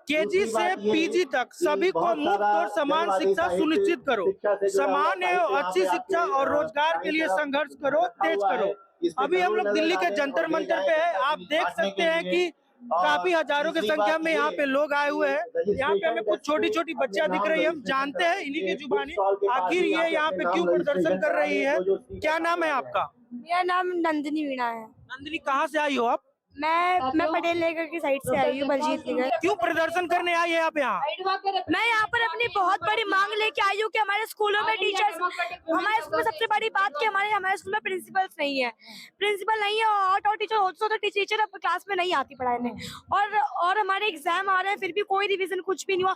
KG से PG तक सभी को मुफ्त और समान शिक्षा सुनिश्चित करो। समान एवं अच्छी शिक्षा और रोजगार के लिए संघर्ष करो, तेज करो। अभी हम लोग दिल्ली के जंतर मंतर पे है। आप देख सकते हैं कि काफी हजारों की संख्या में यहाँ पे लोग आए हुए हैं। यहाँ पे हमें कुछ छोटी छोटी बच्चियां दिख रही है। हम जानते हैं इन्हीं की जुबानी आखिर ये यहाँ पे क्यों प्रदर्शन कर रही है। क्या नाम है आपका? मेरा नाम नंदिनी वीणा है। नंदिनी, कहाँ से आई हो आप? मैं पटेल नगर की साइड से आई हूँ, बलजीत नगर। क्यों प्रदर्शन करने आई है आप यहाँ? मैं यहाँ पर अपनी बहुत बड़ी मांग लेके आई हूँ कि हमारे स्कूलों में टीचर्स, हमारे स्कूल में सबसे बड़ी बात कि हमारे स्कूल में प्रिंसिपल नहीं है और टीचर हो तो टीचर अब क्लास में नहीं आती पढ़ाने, और हमारे एग्जाम आ रहे हैं फिर भी कोई रिवीजन कुछ भी नहीं हुआ।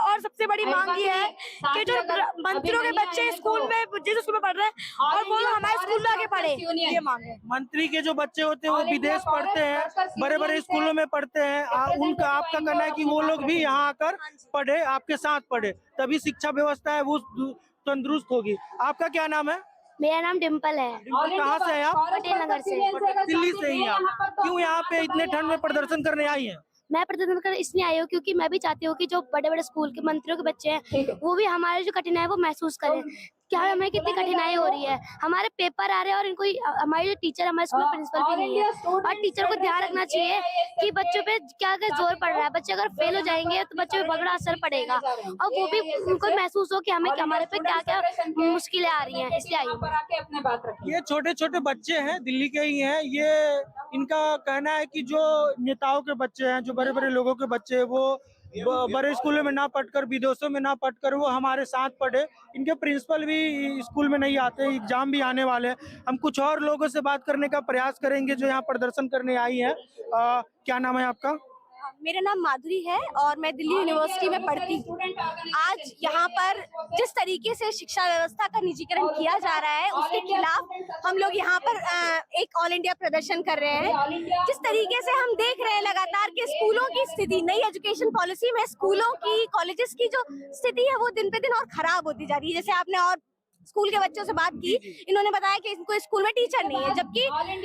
और सबसे बड़ी मांग ये है कि जो मंत्रियों के बच्चे स्कूल में जिस स्कूल में पढ़ रहे हैं और वो लोग हमारे स्कूल में आके पढ़े, ये मांग है। मंत्री के जो बच्चे होते हैं वो विदेश पढ़ते हैं, बड़े बड़े स्कूलों में पढ़ते हैं। उनका आपका कहना है कि वो लोग भी यहाँ आकर पढ़े, आपके साथ पढ़े, तभी शिक्षा व्यवस्था है वो तंदुरुस्त होगी। आपका क्या नाम है? मेरा नाम डिम्पल है। कहाँ से है आप? पटेल नगर से। दिल्ली से ही आप? क्यों यहाँ पे इतने ठंड में प्रदर्शन करने आई हैं? मैं प्रदर्शन कर इसलिए आई हूँ क्योंकि मैं भी चाहती हूँ कि जो बड़े बड़े स्कूल के मंत्रियों के बच्चे हैं वो भी हमारे जो कठिनाई वो महसूस करें। क्या हमें कितनी कठिनाई हो रही है, हमारे पेपर आ रहे हैं और इनको हमारे जो टीचर, हमारे स्कूल प्रिंसिपल भी नहीं है। और टीचर को ध्यान रखना चाहिए कि बच्चों पे क्या क्या जोर पड़ रहा है। बच्चे अगर फेल हो जाएंगे तो बच्चों पे बड़ा असर पड़ेगा और वो भी उनको महसूस हो कि हमारे पे क्या क्या मुश्किलें आ रही हैं, इसलिए आई हूँ। ये छोटे छोटे बच्चे हैं, दिल्ली के ही हैं। ये इनका कहना है कि जो नेताओं के बच्चे हैं, जो बड़े बड़े लोगों के बच्चे हैं, वो बड़े स्कूलों में ना पढ़कर, विदेशों में ना पढ़कर वो हमारे साथ पढ़े। इनके प्रिंसिपल भी स्कूल में नहीं आते, एग्जाम भी आने वाले हैं। हम कुछ और लोगों से बात करने का प्रयास करेंगे जो यहाँ प्रदर्शन करने आई है। क्या नाम है आपका? मेरा नाम माधुरी है और मैं दिल्ली यूनिवर्सिटी में पढ़ती हूँ। आज यहाँ पर जिस तरीके से शिक्षा व्यवस्था का निजीकरण किया जा रहा है उसके खिलाफ हम लोग यहाँ पर एक ऑल इंडिया प्रदर्शन कर रहे हैं। जिस तरीके से हम देख रहे हैं लगातार कि स्कूलों की स्थिति, नई एजुकेशन पॉलिसी में स्कूलों की, कॉलेजेस की जो स्थिति है वो दिन पे दिन और खराब होती जा रही है। जैसे आपने और स्कूल के बच्चों से बात की, इन्होंने बताया कि इनको स्कूल में टीचर नहीं है, जबकि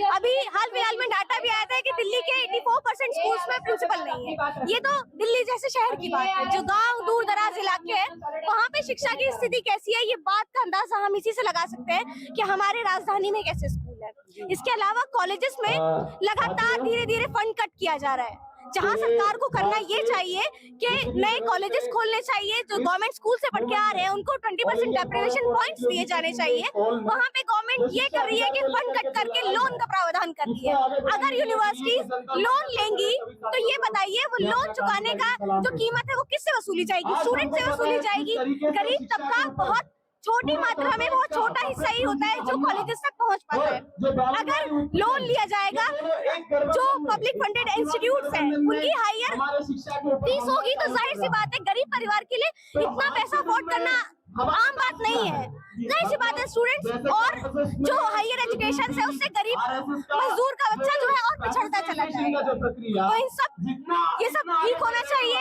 अभी हाल फिलहाल में डाटा भी आया था कि दिल्ली के 84% स्कूल्स में प्रिंसिपल नहीं है। ये तो दिल्ली जैसे शहर की बात है। जो गांव दूर दराज इलाके हैं वहाँ पे शिक्षा की स्थिति कैसी है, ये बात का अंदाजा हम इसी से लगा सकते हैं कि हमारे राजधानी में कैसे स्कूल है। इसके अलावा कॉलेजेस में लगातार धीरे धीरे फंड कट किया जा रहा है, जहां सरकार को करना ये चाहिए कि नए कॉलेजेस खोलने चाहिए। जो गवर्नमेंट स्कूल से पढ़ के आ रहे हैं उनको 20% डेप्रिवेशन पॉइंट्स दिए जाने चाहिए। वहां पे गवर्नमेंट ये कर रही है कि फंड कट करके लोन का प्रावधान कर रही है। अगर यूनिवर्सिटी लोन लेंगी तो ये बताइए वो लोन चुकाने का जो कीमत है वो किससे वसूली जाएगी? स्टूडेंट से वसूली जाएगी। गरीब तबका बहुत छोटी मात्रा में, बहुत छोटा हिस्सा ही होता है जो कॉलेजेस तक पहुंच पाता है। अगर लोन लिया जाएगा, जो पब्लिक फंडेड इंस्टीट्यूट्स हैं उनकी हायर फीस होगी तो जाहिर सी बात है गरीब परिवार के लिए इतना पैसा अफोर्ड करना आम बात नहीं है। जाहिर सी बात है स्टूडेंट्स और जो हायर एजुकेशन है उससे गरीब मजदूर का बच्चा जो है और पिछड़ता चला जाएगा। तो ये सब ठीक होना चाहिए।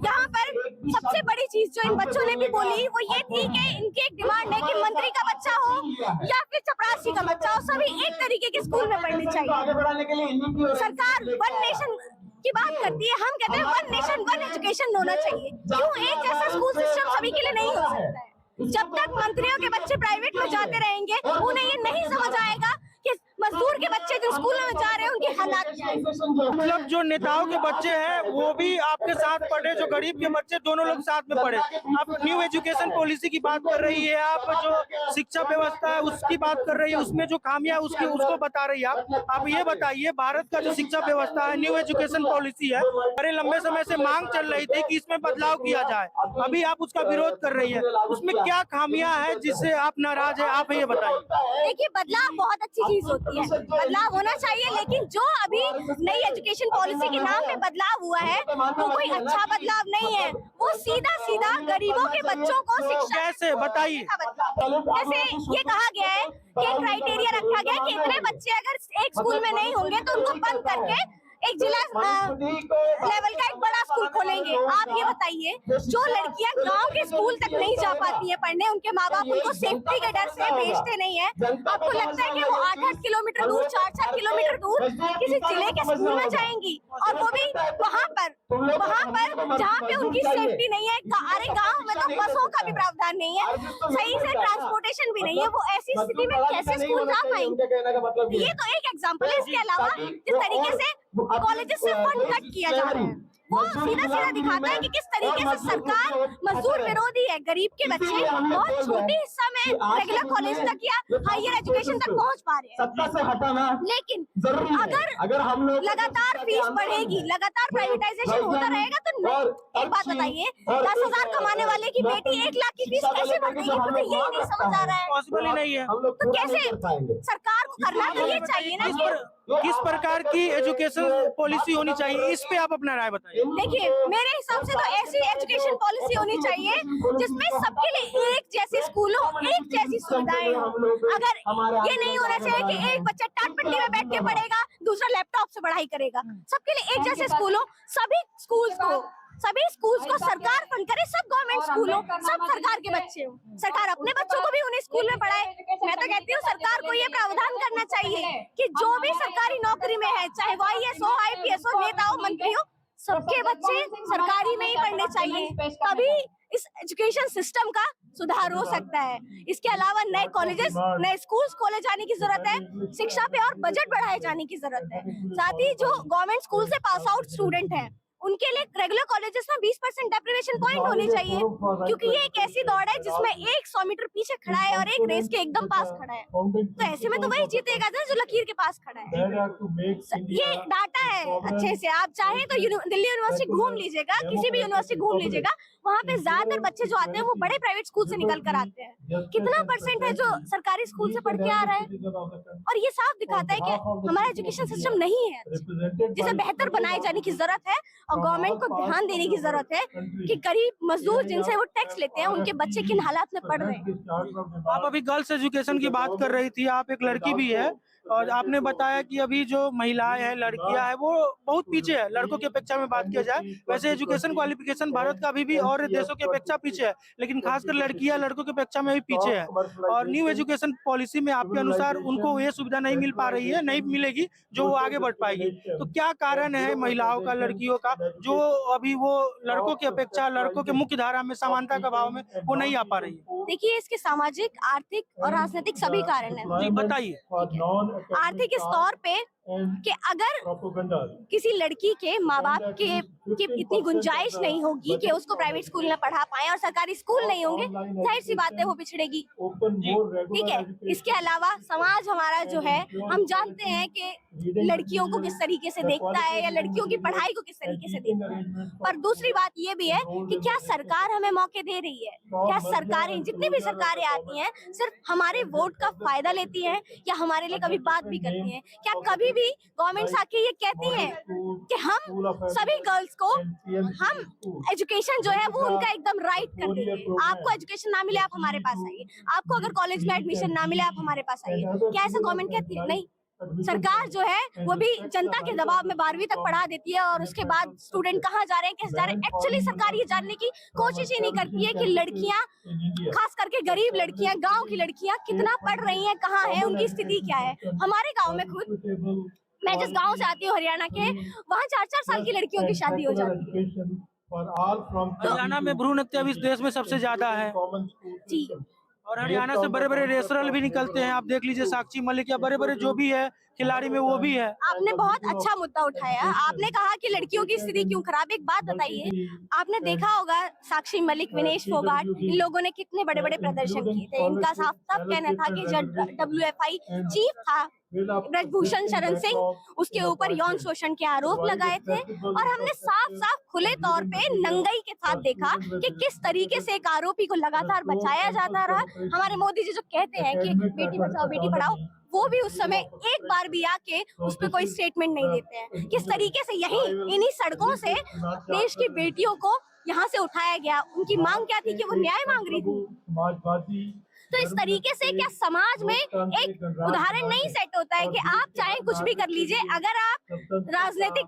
यहाँ पर सबसे बड़ी चीज जो इन बच्चों ने भी बोली वो ये थी कि इनकी एक डिमांड है कि मंत्री का बच्चा हो या फिर चपरासी का बच्चा हो, सभी एक तरीके के स्कूल में पढ़ने चाहिए। सरकार वन नेशन की बात करती है, हम कहते हैं वन नेशन वन एजुकेशन होना चाहिए। क्यों एक जैसा स्कूल सिस्टम सभी के लिए नहीं हो सकता है? जब तक मंत्रियों के बच्चे प्राइवेट में जाते रहेंगे उन्हें ये नहीं समझ आएगा कि मजदूर के बच्चे जो स्कूलों में जा रहे हैं उनकी हालात क्या है। मतलब जो नेताओं के बच्चे हैं वो भी आपके साथ पढ़े, जो गरीब के बच्चे दोनों लोग साथ में पढ़े। आप न्यू एजुकेशन पॉलिसी की बात कर रही है, आप जो शिक्षा व्यवस्था है उसकी बात कर रही है, उसमें जो खामियां उसकी उसको बता रही है। आप ये बताइए, भारत का जो शिक्षा व्यवस्था है, न्यू एजुकेशन पॉलिसी है, बड़े लंबे समय से मांग चल रही थी कि इसमें बदलाव किया जाए, अभी आप उसका विरोध कर रही है, उसमें क्या खामियां है जिससे आप नाराज है? आप ये बताइए। देखिए, बदलाव बहुत अच्छी चीज होती है, बदलाव होना चाहिए, लेकिन जो अभी नई एजुकेशन पॉलिसी के नाम पे बदलाव हुआ है वो कोई अच्छा बदलाव नहीं है। वो सीधा सीधा गरीबों के बच्चों को शिक्षा, कैसे बताइए? जैसे ये कहा गया है कि क्राइटेरिया रखा गया है कि इतने बच्चे अगर एक स्कूल में नहीं होंगे तो उनको बंद करके एक जिला लेवल का एक बड़ा स्कूल खोलेंगे। जाएंगे। आप ये बताइए, जो लड़कियां गांव के स्कूल तक नहीं जा पाती हैं पढ़ने, उनके माँ बाप उनको सेफ्टी के डर से भेजते नहीं है, आपको लगता है कि वो 8-8 किलोमीटर दूर, 4-4 किलोमीटर दूर किसी जिले के स्कूल में जाएंगी, और वो भी वहाँ पर जहाँ पे उनकी सेफ्टी नहीं है। अरे गाँव में तो बसों का भी प्रावधान नहीं है, सही से ट्रांसपोर्टेशन भी नहीं है, वो ऐसी स्थिति में कैसे स्कूल जा पाएंगे? ये तो एक एग्जाम्पल है। इसके अलावा जिस तरीके से कॉलेजेस से फंड कट किया जा रहा है, वो सीधा सीधा दिखाता है कि किस तरीके से सरकार मजदूर विरोधी है। गरीब के बच्चे बहुत छोटे हिस्सा में रेगुलर कॉलेज तक या हायर एजुकेशन तक पहुंच पा रहे हैं, लेकिन अगर हम लोग लगातार फीस बढ़ेगी, लगातार प्राइवेटाइजेशन होता रहेगा, तो एक बात बताइए, 10,000 कमाने वाले की बेटी 1 लाख की फीस कैसे बढ़ेगी? मुझे यही नहीं समझ आ रहा है। पॉसिबल ही नहीं है। तो कैसे सरकार को करना तो ये चाहिए ना कि किस प्रकार की एजुकेशन पॉलिसी होनी चाहिए, इस पे आप अपना राय बताइए। देखिए, मेरे हिसाब से तो ऐसी एजुकेशन पॉलिसी होनी चाहिए जिसमें सबके लिए एक जैसी स्कूल हो, एक जैसी सुविधाएं हो। अगर ये नहीं होना चाहिए कि एक बच्चा टाटपट्टी में बैठ के पढ़ेगा, दूसरा लैपटॉप से पढ़ाई करेगा। सबके लिए एक जैसे स्कूल हो, सभी स्कूल्स को सरकार फंड करे, सब गवर्नमेंट स्कूल हो, सब सरकार के बच्चे हो, सरकार अपने बच्चों को भी उन्हें स्कूल में पढ़ाए। मैं तो कहती हूँ सरकार को ये प्रावधान करना चाहिए कि जो भी सरकारी नौकरी में है, चाहे वो IAS हो, IPS हो, नेता हो, मंत्री हो, सबके बच्चे सरकारी में ही पढ़ने चाहिए, तभी इस एजुकेशन सिस्टम का सुधार हो सकता है। इसके अलावा नए कॉलेजेस, नए स्कूल्स खोले जाने की जरूरत है, शिक्षा पे और बजट बढ़ाए जाने की जरूरत है। साथ ही जो गवर्नमेंट स्कूल से पास आउट स्टूडेंट हैं, उनके लिए रेगुलर कॉलेजेस में 20% डेप्रिवेशन पॉइंट होने चाहिए, क्योंकि ये एक ऐसी दौड़ है जिसमें एक 100 मीटर पीछे खड़ा है और एक रेस के एकदम पास खड़ा है, तो ऐसे में तो वही जीतेगा जो लकीर के पास खड़ा है। ये डाटा है अच्छे से, आप चाहें तो दिल्ली यूनिवर्सिटी घूम लीजिएगा, किसी भी यूनिवर्सिटी घूम लीजिएगा, वहाँ पे ज्यादातर बच्चे जो आते हैं वो बड़े प्राइवेट स्कूल से निकल कर आते हैं। कितना % है जो सरकारी स्कूल से पढ़ के आ रहा है? और ये साफ दिखाता है कि हमारा एजुकेशन सिस्टम नहीं है, जिसे बेहतर बनाए जाने की जरूरत है, और गवर्नमेंट को ध्यान देने की जरूरत है कि गरीब मजदूर जिनसे वो टैक्स लेते हैं, उनके बच्चे किन हालात में पढ़ रहे हैं। आप अभी गर्ल्स एजुकेशन की बात कर रही थी, आप एक लड़की भी है, और आपने बताया कि अभी जो महिलाएं हैं, लड़कियां हैं, वो बहुत पीछे है लड़कों की अपेक्षा में बात किया जाए। वैसे एजुकेशन क्वालिफिकेशन भारत का अभी भी और देशों की अपेक्षा पीछे है, लेकिन खासकर लड़कियां लड़कों की अपेक्षा में भी पीछे है। और न्यू एजुकेशन पॉलिसी में आपके अनुसार उनको ये सुविधा नहीं मिल पा रही है, नहीं मिलेगी जो वो आगे बढ़ पाएगी। तो क्या कारण है महिलाओं का, लड़कियों का, जो अभी वो लड़कों की अपेक्षा, लड़कों के मुख्य धारा में, समानता का भाव में वो नहीं आ पा रही है? देखिए, इसके सामाजिक, आर्थिक और राजनीतिक सभी कारण हैं। जी बताइए। आर्थिक स्तर पे कि अगर किसी लड़की के माँ बाप के इतनी गुंजाइश नहीं होगी कि उसको प्राइवेट स्कूल में पढ़ा पाए और सरकारी स्कूल नहीं होंगे, जाहिर सी बात है वो पिछड़ेगी, ठीक है। इसके अलावा समाज हमारा जो है, हम जानते हैं कि लड़कियों को किस तरीके से देखता है या लड़कियों की पढ़ाई को किस तरीके से देखता है। पर दूसरी बात ये भी है कि क्या सरकार हमें मौके दे रही है? क्या सरकारें, जितनी भी सरकारें आती हैं, सिर्फ हमारे वोट का फायदा लेती हैं या हमारे लिए कभी बात भी करती हैं? क्या कभी भी गवर्नमेंट आके ये कहती है कि हम सभी गर्ल्स को हम एजुकेशन जो है वो उनका एकदम राइट कर देंगे, आपको एजुकेशन ना मिले आप हमारे पास आइए, आपको अगर कॉलेज में एडमिशन ना मिले आप हमारे पास आइए? क्या ऐसा गवर्नमेंट कहती है? नहीं। सरकार जो है वो भी जनता के दबाव में 12वीं तक पढ़ा देती है, और उसके बाद स्टूडेंट कहाँ जा रहे हैं, कैसे जा रहे हैं, एक्चुअली सरकार ये जानने की कोशिश ही नहीं करती है कि लड़कियां, खास करके गरीब लड़कियां, गांव की लड़कियां कितना पढ़ रही हैं, कहाँ हैं, उनकी स्थिति क्या है। हमारे गाँव में खुद, मैं जिस गाँव से आती हूँ हरियाणा के, वहाँ 4-4 साल की लड़कियों की शादी हो जाती है। हरियाणा में भ्रूण हत्या भी इस देश में सबसे ज्यादा है जी, और हरियाणा से बड़े बड़े रेसलर भी निकलते हैं। आप देख लीजिए साक्षी मलिक या बड़े बड़े जो भी है खिलाड़ी में, वो भी है। आपने बहुत अच्छा मुद्दा उठाया। आपने कहा कि लड़कियों की स्थिति क्यों खराब। एक बात बताइए, आपने देखा होगा साक्षी मलिक, विनेश फोगाट, इन लोगों ने कितने बड़े बड़े प्रदर्शन किए थे। इनका साफ साफ कहना था कि जब WFI चीफ था ब्रजभूषण शरण सिंह, उसके ऊपर यौन शोषण के आरोप लगाए थे, और हमने साफ साफ खुले तौर पे नंगाई के साथ देखा कि किस तरीके से एक आरोपी को लगातार बचाया जाता रहा। हमारे मोदी जी जो कहते हैं कि बेटी बचाओ बेटी पढ़ाओ, वो भी उस समय एक बार भी आके उस पर कोई स्टेटमेंट नहीं देते हैं। किस तरीके से यही इन्हीं सड़कों से देश की बेटियों को यहाँ से उठाया गया। उनकी मांग क्या थी? कि वो न्याय मांग रही थी। तो इस तरीके से क्या समाज में एक उदाहरण नहीं सेट होता है कि आप चाहे कुछ भी कर लीजिए, अगर आप राजनीतिक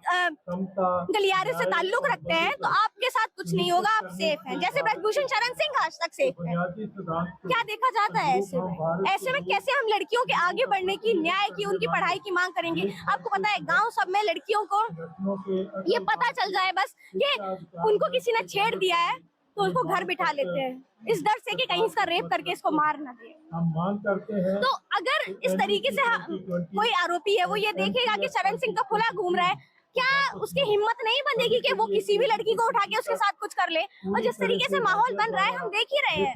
गलियारे से ताल्लुक रखते हैं तो आपके कुछ नहीं होगा, आप सेफ हैं, जैसे ब्रजभूषण शरण सिंह आज तक सेफ है। क्या देखा जाता है ऐसे में कैसे हम लड़कियों के आगे बढ़ने की, न्याय की, उनकी पढ़ाई की मांग करेंगे? आपको पता है गांव सब में लड़कियों को ये पता चल जाए बस कि उनको किसी ने छेड़ दिया है तो उसको घर बिठा लेते हैं, इस डर से कि कहीं इसका रेप करके इसको मार ना दे। हम मांग करते हैं। तो अगर इस तरीके से कोई आरोपी है वो ये देखेगा कि शरण सिंह तो खुला घूम रहा है, क्या उसकी हिम्मत नहीं बनेगी कि वो किसी भी लड़की को उठा के उसके साथ कुछ कर ले? और जिस तरीके से माहौल बन रहा है हम देख ही रहे हैं,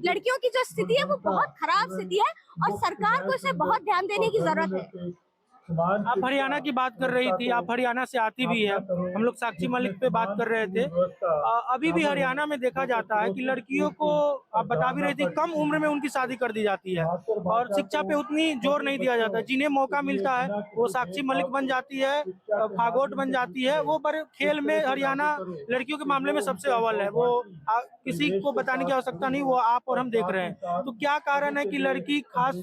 लड़कियों की जो स्थिति है वो बहुत खराब स्थिति है और सरकार को इसे बहुत ध्यान देने की जरूरत है। आप हरियाणा की बात कर रही थी, आप हरियाणा से आती भी है, हम लोग साक्षी मलिक पे बात कर रहे थे। अभी भी हरियाणा में देखा जाता है कि लड़कियों को, आप बता भी रही थी, कम उम्र में उनकी शादी कर दी जाती है और शिक्षा पे उतनी जोर नहीं दिया जाता। जिन्हें मौका मिलता है वो साक्षी मलिक बन जाती है, फागोट बन जाती है। वो पर खेल में हरियाणा लड़कियों के मामले में सबसे अव्वल है, वो किसी को बताने की आवश्यकता नहीं, वो आप और हम देख रहे हैं। तो क्या कारण है कि लड़की खास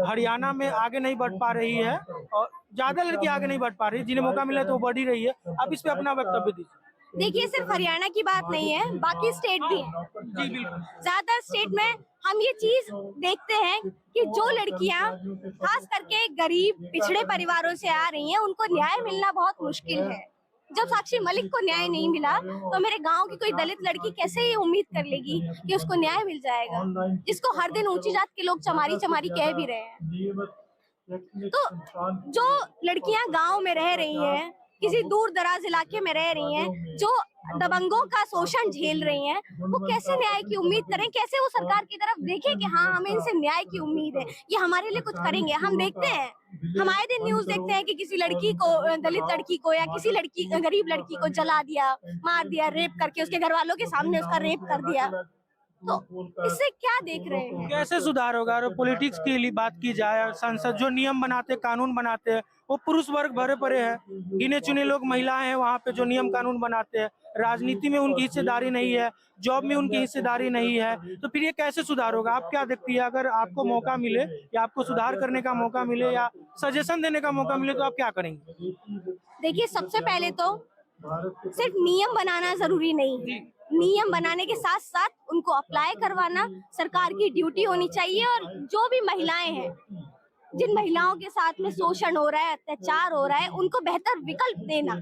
हरियाणा में आगे नहीं बढ़ पा रही है और ज्यादा लड़की आगे नहीं बढ़ पा रही? जिन्हें मौका मिला तो वो बढ़ ही रही है। आप इस पे अपना वक्तव्य दीजिए। देखिए, सिर्फ हरियाणा की बात नहीं है, बाकी स्टेट भी है। जी बिल्कुल। ज्यादातर स्टेट में हम ये चीज देखते हैं कि जो लड़कियां खास करके गरीब पिछड़े परिवारों से आ रही हैं उनको न्याय मिलना बहुत मुश्किल है। जब साक्षी मलिक को न्याय नहीं मिला तो मेरे गांव की कोई दलित लड़की कैसे ये उम्मीद कर लेगी कि उसको न्याय मिल जाएगा, जिसको हर दिन ऊंची जात के लोग चमारी चमारी कह भी रहे हैं। तो जो लड़कियां गांव में रह रही हैं, किसी दूर दराज इलाके में रह रही हैं, जो दबंगों का शोषण झेल रही हैं, वो कैसे न्याय की उम्मीद करें? कैसे वो सरकार की तरफ देखें कि हाँ हमें इनसे न्याय की उम्मीद है, ये हमारे लिए कुछ करेंगे? हम देखते हैं, हम आए दिन न्यूज देखते हैं कि किसी लड़की को, दलित लड़की को या किसी लड़की, गरीब लड़की को जला दिया, मार दिया, रेप करके उसके घर वालों के सामने उसका रेप कर दिया। तो इससे क्या देख रहे हैं? कैसे सुधार होगा? और पॉलिटिक्स की लिए बात की जाए, संसद जो नियम बनाते, कानून बनाते हैं, वो पुरुष वर्ग भरे पड़े हैं, गिने चुने लोग महिलाएं हैं वहाँ पे जो नियम कानून बनाते हैं। राजनीति में उनकी हिस्सेदारी नहीं है, जॉब में उनकी हिस्सेदारी नहीं है, तो फिर ये कैसे सुधार होगा? आप क्या देखती है? अगर आपको मौका मिले या आपको सुधार करने का मौका मिले या सजेशन देने का मौका मिले तो आप क्या करेंगे? देखिए, सबसे पहले तो सिर्फ नियम बनाना जरूरी नहीं, नियम बनाने के साथ साथ उनको अप्लाई करवाना सरकार की ड्यूटी होनी चाहिए। और जो भी महिलाएं हैं, जिन महिलाओं के साथ में शोषण हो रहा है, अत्याचार हो रहा है, उनको बेहतर विकल्प देना।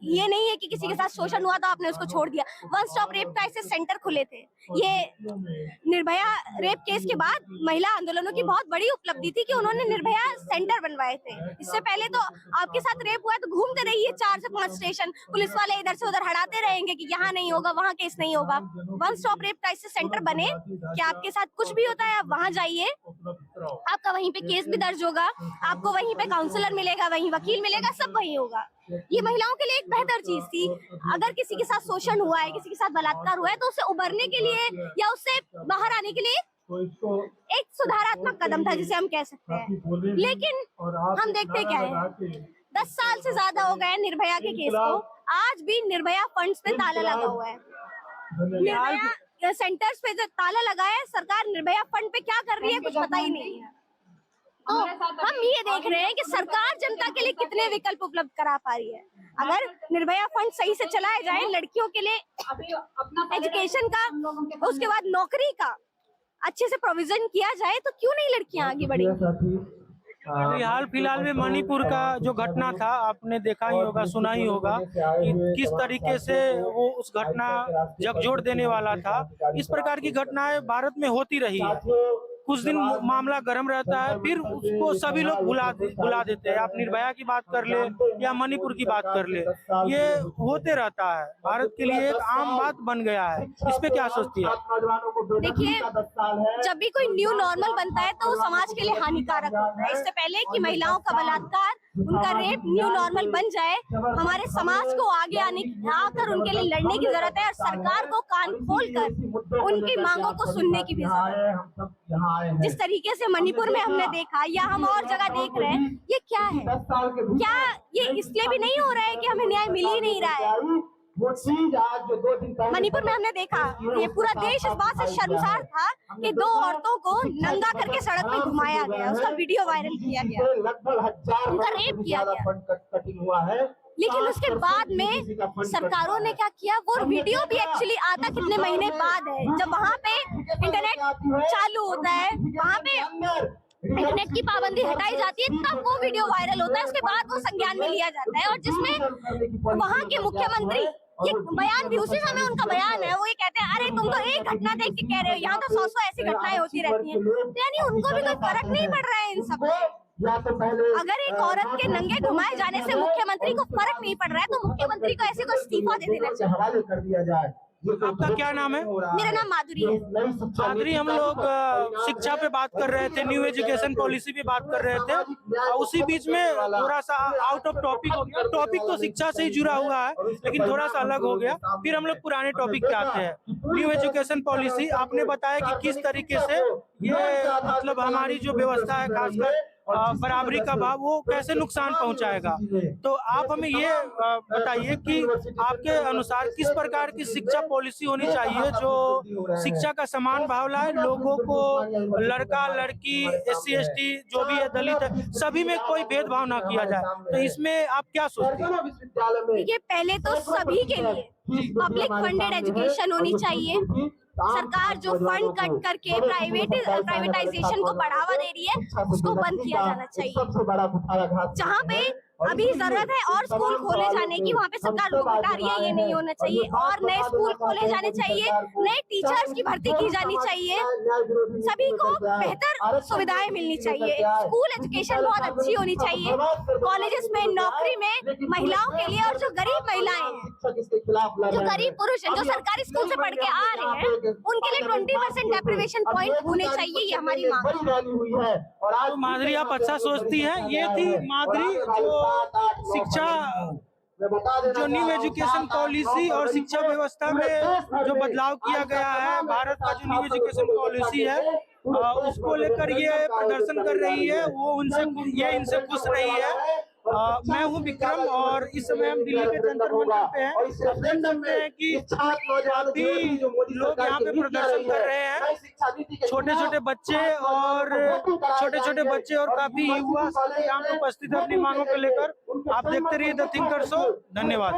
ये नहीं है कि किसी के साथ शोषण हुआ तो आपने उसको छोड़ दिया। One stop rape crisis centre खुले थे। ये निर्भया रेप केस के बाद महिला आंदोलनों की बहुत बड़ी उपलब्धि थी कि उन्होंने निर्भया सेंटर बनवाए थे। इससे पहले तो आपके साथ रेप हुआ तो घूमते रहिए 4 से 5 स्टेशन, पुलिस वाले इधर से उधर हटाते रहेंगे कि यहाँ नहीं होगा, वहाँ केस नहीं होगा। One stop rape crisis centre बने कि आपके साथ कुछ भी होता है आप वहाँ जाइए, आपका वहीं पे केस भी दर्ज होगा, आपको वहीं पे काउंसलर मिलेगा, वहीं वकील मिलेगा, सब वहीं होगा। ये महिलाओं के लिए एक बेहतर चीज थी। अगर किसी के साथ शोषण हुआ है, किसी के साथ बलात्कार हुआ है, तो उससे उबरने के लिए या उससे बाहर आने के लिए एक सुधारात्मक कदम था जिसे हम कह सकते हैं। लेकिन हम देखते क्या है, 10 साल से ज्यादा हो गए निर्भया के केस को, आज भी निर्भया फंड्स पे ताला लगा हुआ है। निर्भया सेंटर्स पे जो ताला लगा है, सरकार निर्भया फंड पे क्या कर रही है कुछ पता ही नहीं है। तो हम ये देख रहे हैं कि सरकार जनता के लिए कितने विकल्प उपलब्ध करा पा रही है। अगर निर्भया फंड सही से चलाए जाए, लड़कियों के लिए एजुकेशन का, उसके बाद नौकरी का अच्छे से प्रोविजन किया जाए, तो क्यों नहीं लड़कियां आगे बढ़ेंगी? हाल फिलहाल में मणिपुर का जो घटना था, आपने देखा ही होगा, सुना ही होगा कि किस तरीके से वो उस घटना झकझोर देने वाला था। इस प्रकार की घटनाएं भारत में होती रही है। कुछ दिन मामला गर्म रहता है, फिर उसको सभी लोग भुला देते हैं। आप निर्भया की बात कर ले या मणिपुर की बात कर ले, ये होते रहता है। भारत के लिए एक आम बात बन गया है। इस पे क्या सोचती है? देखिए, जब भी कोई न्यू नॉर्मल बनता है तो वो समाज के लिए हानिकारक होता है। इससे पहले कि महिलाओं का बलात्कार, उनका रेप न्यू नॉर्मल बन जाए, हमारे समाज को आगे आकर उनके लिए लड़ने की जरूरत है और सरकार को कान खोलकर उनकी मांगों को सुनने की भी जरूरत है। जिस तरीके से मणिपुर में हमने देखा या हम और जगह देख रहे हैं, ये क्या है? क्या ये इसलिए भी नहीं हो रहा है कि हमें न्याय मिल ही नहीं रहा है? मणिपुर में हमने देखा, ये पूरा देश इस बात से शर्मसार था कि 2 औरतों को नंगा करके सड़क पे घुमाया गया, उसका वीडियो वायरल किया गया, उनका रेप किया गया। लेकिन उसके बाद में सरकारों ने क्या किया, वो वीडियो भी एक्चुअली आता कितने महीने बाद है, जब वहाँ पे इंटरनेट चालू होता है, वहाँ पे इंटरनेट की पाबंदी हटाई जाती है, तब वो वीडियो वायरल होता है। उसके बाद वो संज्ञान में लिया जाता है, और जिसमें वहाँ के मुख्यमंत्री, ये बयान भी उसी समय उनका बयान है, वो ये कहते हैं अरे तुम तो एक घटना देख के कह रहे हो, यहाँ तो 100 ऐसी घटनाएं होती रहती हैं। यानी उनको भी कोई फर्क नहीं पड़ रहा है इन सब से। अगर एक औरत के नंगे घुमाए जाने से मुख्यमंत्री को फर्क नहीं पड़ रहा है, तो मुख्यमंत्री को ऐसे को इस्तीफा दे देना चाहिए। आपका क्या नाम है? मेरा नाम माधुरी है। माधुरी, हम लोग शिक्षा पे बात कर रहे थे, न्यू एजुकेशन पॉलिसी पे बात कर रहे थे, और उसी बीच में थोड़ा सा आउट ऑफ टॉपिक हो गया। टॉपिक तो शिक्षा से ही जुड़ा हुआ है, लेकिन थोड़ा सा अलग हो गया। फिर हम लोग पुराने टॉपिक पे आते हैं। न्यू एजुकेशन पॉलिसी, आपने बताया कि किस तरीके से ये मतलब हमारी जो व्यवस्था है, खासकर बराबरी का भाव, वो कैसे नुकसान पहुंचाएगा। तो आप हमें ये बताइए कि आपके अनुसार किस प्रकार की शिक्षा पॉलिसी होनी चाहिए जो शिक्षा का समान भाव लाए, लोगों को, लड़का लड़की, SC ST जो भी है, दलित है, सभी में कोई भेदभाव ना किया जाए। तो इसमें आप क्या सोचते हैं? देखिए, पहले तो सभी के लिए पब्लिक फंडेड एजुकेशन होनी चाहिए। सरकार जो फंड कट करके प्राइवेटाइजेशन को बढ़ावा दे रही है, उसको बंद किया जाना चाहिए। जहाँ पे अभी जरूरत है और स्कूल खोले जाने की, वहाँ पे सरकार रोक हटा रही है, ये नहीं होना चाहिए। और नए स्कूल खोले जाने चाहिए, नए टीचर्स की भर्ती की जानी चाहिए, सभी को बेहतर सुविधाएं मिलनी चाहिए। स्कूल एजुकेशन बहुत अच्छी होनी चाहिए। कॉलेजेस में, नौकरी में महिलाओं के लिए, और जो गरीब महिलाएं हैं, जो गरीब पुरुष हैं, जो सरकारी स्कूल से पढ़ के आ रहे हैं, उनके लिए 20% डेप्रिवेशन पॉइंट होने चाहिए, ये हमारी मांग है। तो माधुरी, आप अच्छा सोचती हैं। ये थी माधुरी, जो शिक्षा, जो न्यू एजुकेशन पॉलिसी और शिक्षा व्यवस्था में जो बदलाव किया गया है, भारत का जो न्यू एजुकेशन पॉलिसी है, उसको लेकर ये प्रदर्शन कर रही है। वो इनसे खुश रही है। मैं हूं विक्रम, और इस समय हम दिल्ली के जंतर मंतर पे हैं। आप देख सकते हैं कि अभी लोग यहाँ पे प्रदर्शन कर रहे हैं, छोटे छोटे बच्चे और काफी युवा यहाँ पे उपस्थित है अपनी मांगों को लेकर। आप देखते रहिए द थिंकर शो। धन्यवाद।